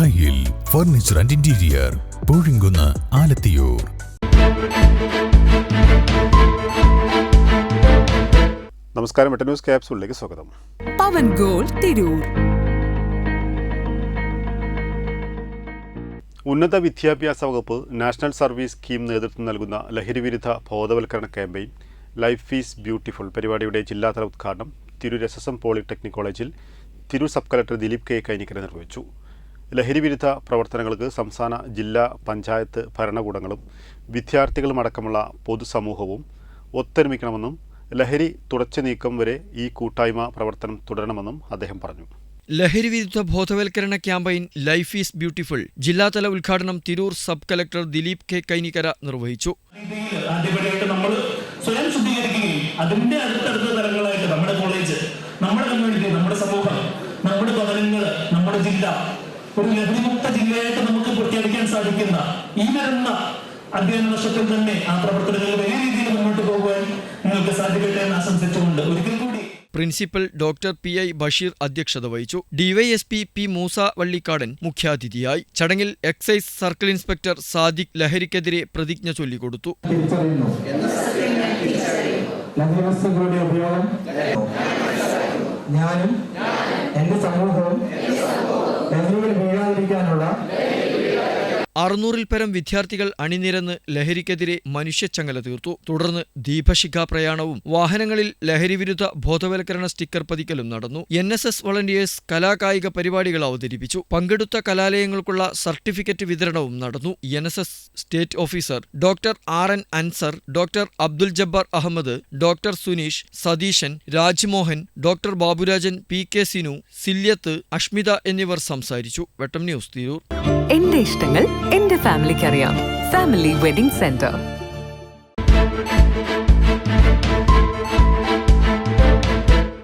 ദായിൽ furniture and interior, Poozhinkunnu, Alathiyur. നമസ്കാരം, news ക്യാപ്സൂളിലേക്ക് സ്വാഗതം. പവൻ ഗോൾ തിരൂർ. ഉന്നത വിദ്യാഭ്യാസ വകുപ്പ് നാഷണൽ സർവീസ് സ്കീം നേതൃത്വം നൽകുന്ന ലഹരിവിരുദ്ധ ബോധവൽക്കരണ ക്യാമ്പയിൻ ലൈഫ് ഈസ് ബ്യൂട്ടിഫുൾ പരിപാടിയുടെ ജില്ലാതല ഉദ്ഘാടനം തിരൂർ SSM പോളിടെക്നിക് കോളേജിൽ Tirur sub collector Dileep K. Kainikkara നിർവഹിച്ചു. ലഹരിവിരുദ്ധ പ്രവർത്തനങ്ങൾക്ക് സംസ്ഥാന, ജില്ലാ, പഞ്ചായത്ത് ഭരണകൂടങ്ങളും വിദ്യാർത്ഥികളും അടക്കമുള്ള പൊതുസമൂഹവും ഒത്തൊരുമിക്കണമെന്നും ലഹരി തുടച്ചു നീക്കം വരെ ഈ കൂട്ടായ്മ പ്രവർത്തനം തുടരണമെന്നും അദ്ദേഹം പറഞ്ഞു. ലഹരിവിരുദ്ധ ബോധവൽക്കരണ ക്യാമ്പയിൻ ലൈഫ് ഈസ് ബ്യൂട്ടിഫുൾ ജില്ലാതല ഉദ്ഘാടനം Tirur sub collector Dileep K. Kainikkara നിർവഹിച്ചു. സ്വയം ശുദ്ധീകരിക്കുകയും അതിന്റെ അടുത്തടുത്ത തലങ്ങളായിട്ട് നമ്മുടെ കോളേജ്, നമ്മുടെ കമ്മ്യൂണിറ്റി, നമ്മുടെ സമൂഹം, നമ്മുടെ ഭവനങ്ങൾ, നമ്മുടെ ജില്ല ഒരു ലഹരിമുക്ത ജില്ലയായിട്ട് നമുക്ക് പ്രഖ്യാപിക്കാൻ സാധിക്കുന്ന ഈ വരുന്ന അധ്യയന വർഷത്തിൽ തന്നെ ആ പ്രവർത്തനങ്ങൾ വലിയ രീതിയിൽ മുന്നോട്ട് പോകുവാൻ നിങ്ങൾക്ക് സാധിക്കട്ടെ എന്ന് ആശംസിച്ചുകൊണ്ട് ഒരിക്കൽ കൂടി പ്രിൻസിപ്പൽ ഡോക്ടർ PI ബഷീർ അധ്യക്ഷത വഹിച്ചു. DYSP P. മൂസ വള്ളിക്കാടൻ മുഖ്യാതിഥിയായി. ചടങ്ങിൽ എക്സൈസ് സർക്കിൾ ഇൻസ്പെക്ടർ സാദിഖ് ലഹരിക്കെതിരെ പ്രതിജ്ഞ ചൊല്ലിക്കൊടുത്തു. ലഹരിവസ്തുക്കളുടെ ഉപയോഗം ഞാനും എന്റെ സമൂഹവും ലഹരിയിൽ വീഴാതിരിക്കാനുള്ള 600-ൽ പരം വിദ്യാർത്ഥികൾ അണിനിരന്ന് ലഹരിക്കെതിരെ മനുഷ്യച്ചങ്ങല തീർത്തു. തുടർന്ന് ദീപശിഖ പ്രയാണവും വാഹനങ്ങളിൽ ലഹരിവിരുദ്ധ ബോധവൽക്കരണ സ്റ്റിക്കർ പതിക്കലും നടന്നു. NSS വളണ്ടിയേഴ്സ് കലാകായിക പരിപാടികൾ അവതരിപ്പിച്ചു. പങ്കെടുത്ത കലാലയങ്ങൾക്കുള്ള സർട്ടിഫിക്കറ്റ് വിതരണവും നടന്നു. NSS state officer doctor RN Ansar, doctor Abdul Jabbar Ahmed, doctor Suneesh, Satheesan, Rajmohan, doctor Baburajan, PK Sinu, Silyath, Ashmitha എന്നിവർ സംസാരിച്ചു. വെട്ടം ന്യൂസ് തിരൂർ. എന്റെ ഇഷ്ടങ്ങൾ എന്റെ ഫാമിലിക്ക് അറിയാം. Family wedding centre.